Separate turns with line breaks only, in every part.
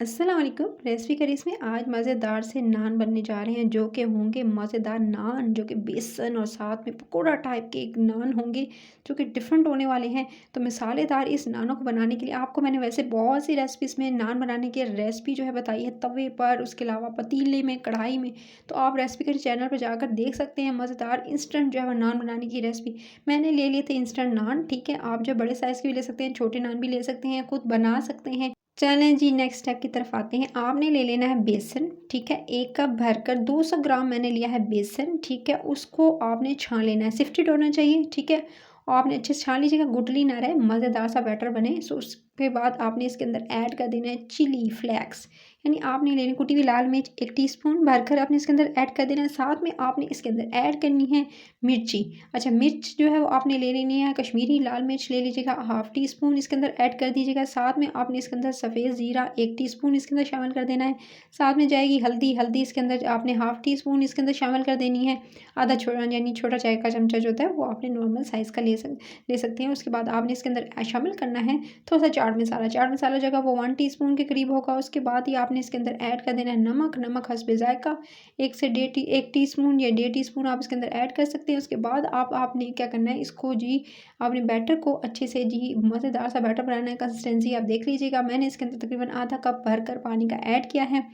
अस्सलाम वालेकुम। Recipe curries में आज मज़ेदार से नान बनने जा रहे हैं जो कि होंगे मज़ेदार नान जो कि बेसन और साथ में पकोड़ा टाइप के एक नान होंगे जो कि डिफरेंट होने वाले हैं। तो मिसालेदार इस नानों को बनाने के लिए आपको मैंने वैसे बहुत सी रेसिपीज़ में नान बनाने की रेसिपी जो है बताई है तवे पर, उसके अलावा पतीले में, कढ़ाई में। तो आप रेसिपी करीज चैनल पर जाकर देख सकते हैं मज़ेदार इंस्टेंट जो है वो नान बनाने की रेसिपी। मैंने ले लिए थे इंस्टेंट नान, ठीक है। आप जो बड़े साइज़ के भी ले सकते हैं, छोटे नान भी ले सकते हैं, खुद बना सकते हैं। चलें जी, नेक्स्ट स्टेप की तरफ आते हैं। आपने ले लेना है बेसन, ठीक है। 1 कप भरकर 200 ग्राम मैंने लिया है बेसन, ठीक है। उसको आपने छान लेना है, सिफ्टेड होना चाहिए, ठीक है। और आपने अच्छे से छान लीजिएगा, गुठली ना रहे, मज़ेदार सा बैटर बने। सो उसके बाद आपने इसके अंदर ऐड कर देना है चिली फ्लेक्स, यानी आपने लेनी कुटी हुई लाल मिर्च 1 टीस्पून भरकर आपने इसके अंदर ऐड कर देना है। साथ में आपने इसके अंदर ऐड करनी है मिर्ची। अच्छा, मिर्च जो है वो आपने ले लेनी है कश्मीरी लाल मिर्च ले लीजिएगा, हाफ़ टी स्पून इसके अंदर ऐड कर दीजिएगा। साथ में आपने इसके अंदर सफ़ेद ज़ीरा 1 टीस्पून इसके अंदर शामिल कर देना है। साथ में जाएगी हल्दी, हल्दी इसके अंदर आपने हाफ़ टी स्पून इसके अंदर शामिल कर देनी है। आधा छोटा यानी छोटा चाय का चमचा जो होता है वो आपने नॉर्मल साइज़ का ले सकते हैं। उसके बाद आपने इसके अंदर शामिल करना है थोड़ा सा चाट मसाला जो है वो 1 टीस्पून के करीब होगा। उसके बाद ही आपने इसके अंदर ऐड कर देना है नमक, नमक हस्बे ज़ायक़ा 1 टीस्पून या 1.5 टीस्पून आप इसके अंदर ऐड कर सकते हैं। उसके बाद आपने क्या करना है, इसको जी आपने बैटर को अच्छे से जी मज़ेदार सा बैटर बनाना है। कंसिस्टेंसी आप देख लीजिएगा, मैंने इसके अंदर तकरीबन आधा कप भरकर पानी का ऐड किया है,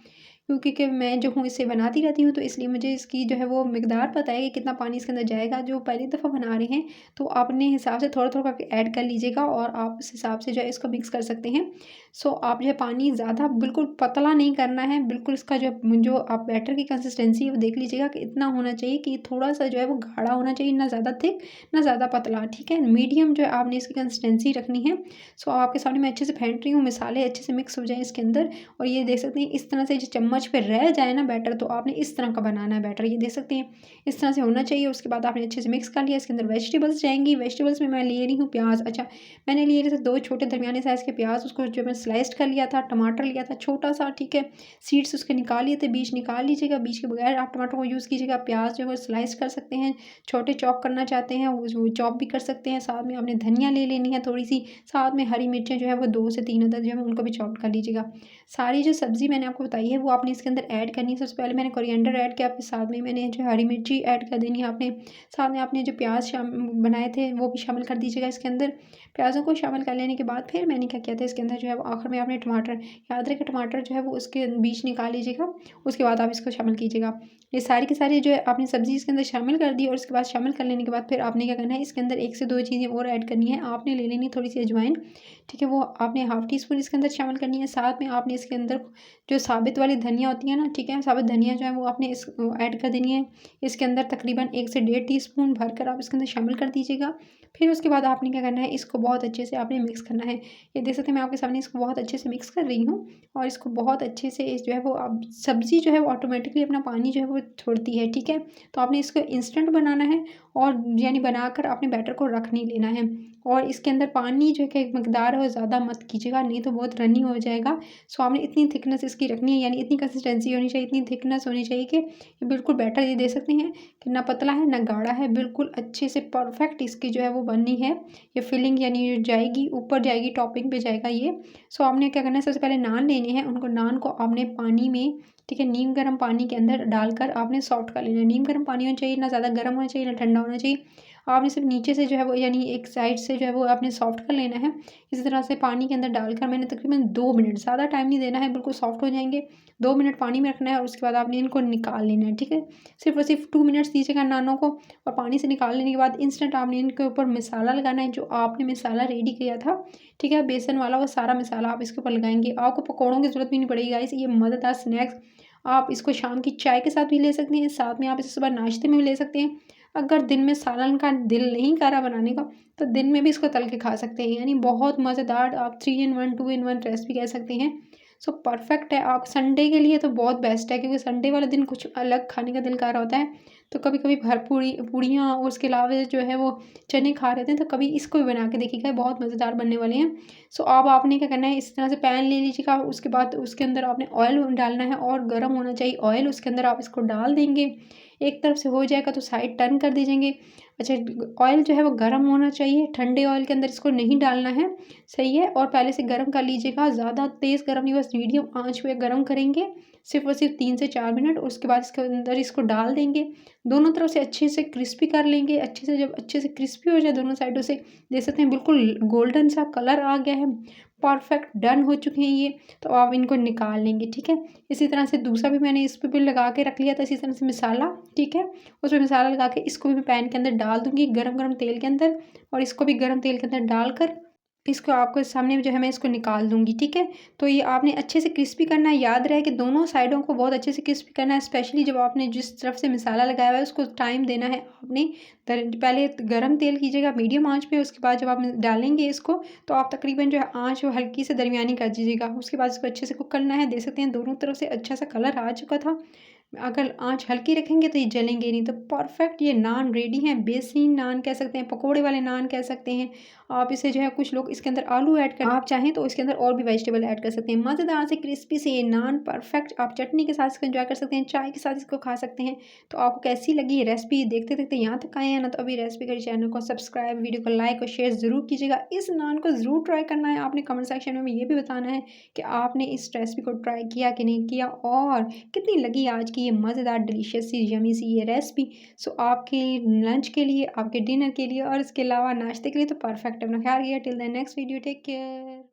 क्योंकि कि मैं जो हूँ इसे बनाती रहती हूँ, तो इसलिए मुझे इसकी जो है वो मिकदार पता है कि कितना पानी इसके अंदर जाएगा। जो पहली दफ़ा बना रहे हैं तो अपने हिसाब से थोड़ा-थोड़ा करके ऐड कर लीजिएगा और आप उस हिसाब से जो है इसको मिक्स कर सकते हैं। सो आप जो है पानी ज़्यादा बिल्कुल पतला नहीं करना है, बिल्कुल इसका जो आप बैटर की कंसिस्टेंसी है वो देख लीजिएगा कि इतना होना चाहिए कि थोड़ा-सा जो है वो गाढ़ा होना चाहिए, ना ज़्यादा थिक, ना ज़्यादा पतला, ठीक है। मीडियम जो है आपने इसकी कंसिस्टेंसी रखनी है। सो आपके सामने मैं अच्छे से फेंट रही हूँ, मसाले अच्छे से मिक्स हो जाएँ इसके अंदर। और ये देख सकते हैं इस तरह से जो चम्मच पे रह जाए ना बैटर, तो आपने इस तरह का बनाना है बैटर, ये देख सकते हैं इस तरह से होना चाहिए। उसके बाद आपने अच्छे से मिक्स कर लिया। इसके अंदर वेजिटेबल्स जाएंगी, वेजिटेबल्स में मैं ले रही हूँ प्याज। अच्छा, मैंने लिए थे 2 छोटे दरमियाने साइज़ के प्याज, उसको जो मैं स्लाइस्ड कर लिया था। टमाटर लिया था छोटा सा, ठीक है। सीड्स उसके निकाल लिए थे, बीज निकाल लीजिएगा, बीज के बगैर आप टमाटर को यूज़ कीजिएगा। प्याज जो है वो स्लाइस कर सकते हैं, छोटे चॉप करना चाहते हैं वो चॉप भी कर सकते हैं। साथ में आपने धनिया ले लेनी है थोड़ी सी, साथ में हरी मिर्चें जो है वो 2 से 3 अदद जो है उनको भी चॉप कर लीजिएगा। सारी जो सब्ज़ी मैंने आपको बताई है वो आपने इसके अंदर ऐड करनी है। सबसे पहले मैंने कोरिएंडर ऐड किया, फिर साथ में मैंने जो हरी मिर्ची ऐड कर देनी है आपने। साथ में आपने जो प्याज बनाए थे वो भी शामिल कर दीजिएगा इसके अंदर। प्याज़ों को शामिल कर लेने के बाद फिर मैंने क्या किया था, इसके अंदर जो है वो आखिर में आपने टमाटर, याद रखें टमाटर जो है वो उसके बीज निकाल लीजिएगा। उसके बाद आप इसको शामिल कीजिएगा। ये सारी की सारी जो है आपने सब्ज़ी इसके अंदर शामिल कर दी। और उसके बाद शामिल कर लेने के बाद फिर आपने क्या करना है, इसके अंदर 1 से 2 चीज़ें और ऐड करनी है। आपने ले लेनी थोड़ी सी अजवाइन, ठीक है, वो आपने हाफ़ टी स्पून इसके अंदर शामिल करनी है। साथ में आपने इसके अंदर जो साबित वाली धनिया होती है ना, ठीक है, साबित धनिया जो है वो आपने ऐड कर देनी है इसके अंदर। तकरीबन 1 से 1.5 टीस्पून भरकर आप इसके अंदर शामिल कर दीजिएगा। फिर उसके बाद आपने क्या करना है, इसको बहुत अच्छे से आपने मिक्स करना है। ये देख सकते हैं मैं आपके सामने इसको बहुत अच्छे से मिक्स कर रही हूँ। और इसको बहुत अच्छे से जो है वो अब सब्ज़ी जो है वो ऑटोमेटिकली अपना पानी जो है वो छोड़ती है, ठीक है। तो आपने इसको इंस्टेंट बनाना है और यानी बनाकर आपने बैटर को रख नहीं लेना है। और इसके अंदर पानी जो है कि मकदार है वो ज़्यादा मत कीजिएगा, नहीं तो बहुत रनी हो जाएगा। सो आपने इतनी थिकनेस इसकी रखनी है, यानी इतनी कंसिस्टेंसी होनी चाहिए, इतनी थिकनेस होनी चाहिए कि ये बिल्कुल बैटर ये दे सकते हैं कि ना पतला है ना गाढ़ा है, बिल्कुल अच्छे से परफेक्ट इसकी जो है वो बननी है। ये फिलिंग यानी ये जाएगी ऊपर, जाएगी टॉपिंग पे जाएगा ये। सो आपने क्या करना है, सबसे पहले नान लेने हैं, उनको नान को आपने पानी में, ठीक है, नीम गर्म पानी के अंदर डालकर आपने सॉफ्ट कर लेना है। नीम गर्म पानी होना चाहिए, ना ज़्यादा गर्म होना चाहिए ना ठंडा होना चाहिए। आपने सिर्फ नीचे से जो है वो यानी एक साइड से जो है वो आपने सॉफ्ट कर लेना है। इसी तरह से पानी के अंदर डालकर मैंने तकरीबन 2 मिनट, ज़्यादा टाइम नहीं देना है, बिल्कुल सॉफ्ट हो जाएंगे। 2 मिनट पानी में रखना है और उसके बाद आपने इनको निकाल लेना है, ठीक है। सिर्फ और सिर्फ 2 मिनट्स दीजिएगा नानों को। और पानी से निकाल लेने के बाद इंस्टेंट आपने इनके ऊपर मसाला लगाना है, जो आपने मसाला रेडी किया था, ठीक है, बेसन वाला, वो सारा मसाला आप इसके ऊपर लगाएंगे। आपको पकौड़ों की ज़रूरत भी नहीं पड़ेगी गाइस। ये मज़ेदार स्नैक्स आप इसको शाम की चाय के साथ भी ले सकते हैं, साथ में आप इसे सुबह नाश्ते में भी ले सकते हैं। अगर दिन में सालन का दिल नहीं कर रहा बनाने का, तो दिन में भी इसको तल के खा सकते हैं, यानी बहुत मज़ेदार आप 3 इन 1 2 इन 1 रेसिपी कह सकते हैं। सो परफेक्ट है। आप संडे के लिए तो बहुत बेस्ट है, क्योंकि संडे वाले दिन कुछ अलग खाने का दिल कर रहा होता है। तो कभी कभी भर पूड़ियाँ और उसके अलावा जो है वो चने खा रहे थे, तो कभी इसको भी बना के देखिएगा, बहुत मज़ेदार बनने वाले हैं। सो अब आपने क्या करना है, इस तरह से पैन ले लीजिएगा। उसके बाद उसके अंदर आपने ऑयल डालना है और गर्म होना चाहिए ऑयल, उसके अंदर आप इसको डाल देंगे। एक तरफ से हो जाएगा तो साइड टर्न कर दीजिएंगे। अच्छा, ऑयल जो है वो गर्म होना चाहिए, ठंडे ऑयल के अंदर इसको नहीं डालना है, सही है। और पहले से गर्म कर लीजिएगा, ज़्यादा तेज़ गर्म नहीं, बस मीडियम आँच पे गर्म करेंगे सिर्फ़ और सिर्फ 3 से 4 मिनट। उसके बाद इसके अंदर इसको डाल देंगे, दोनों तरफ से अच्छे से क्रिस्पी कर लेंगे। अच्छे से जब अच्छे से क्रिस्पी हो जाए दोनों साइडों से, देख सकते हैं बिल्कुल गोल्डन सा कलर आ गया है, परफेक्ट डन हो चुके हैं ये। तो आप इनको निकाल लेंगे, ठीक है। इसी तरह से दूसरा भी मैंने इस पे भी लगा के रख लिया था, इसी तरह से मसाला, ठीक है। उसमें मसाला लगा के इसको भी मैं पैन के अंदर डाल दूँगी गरम-गरम तेल के अंदर, और इसको भी गरम तेल के अंदर डालकर इसको आपको सामने जो है मैं इसको निकाल दूँगी, ठीक है। तो ये आपने अच्छे से क्रिस्पी करना है, याद रहे कि दोनों साइडों को बहुत अच्छे से क्रिस्पी करना है, स्पेशली जब आपने जिस तरफ से मसाला लगाया हुआ है उसको टाइम देना है आपने। पहले गरम तेल कीजिएगा मीडियम आँच पे, उसके बाद जब आप डालेंगे इसको तो आप तकरीबन जो है आँच वो हल्की से दरमियानी कर दीजिएगा। उसके बाद इसको अच्छे से कुक करना है, देख सकते हैं दोनों तरफ से अच्छा सा कलर आ चुका था। अगर आँच हल्की रखेंगे तो ये जलेंगे नहीं। तो परफेक्ट ये नान रेडी हैं, बेसिन नान कह सकते हैं, पकोड़े वाले नान कह सकते हैं। आप इसे जो है कुछ लोग इसके अंदर आलू ऐड कर, आप चाहें तो इसके अंदर और भी वेजिटेबल ऐड कर सकते हैं। मज़ेदार से क्रिस्पी से ये नान परफेक्ट, आप चटनी के साथ इसको एंजॉय कर सकते हैं, चाय के साथ इसको खा सकते हैं। तो आपको कैसी लगी ये रेसिपी? देखते-देखते यहाँ तक आए हैं ना, तो अभी रेसिपी करी चैनल को सब्सक्राइब, वीडियो को लाइक और शेयर ज़रूर कीजिएगा। इस नान को ज़रूर ट्राई करना है आपने, कमेंट सेक्शन में ये भी बताना है कि आपने इस रेसिपी को ट्राई किया कि नहीं किया, और कितनी लगी आज की ये मज़ेदार डिलीशियस सी यम्मी सी ये रेसिपी। सो आपके लंच के लिए, आपके डिनर के लिए और इसके अलावा नाश्ते के लिए तो परफेक्ट है। अपना ख्याल रखिएगा। Till then next video, take care.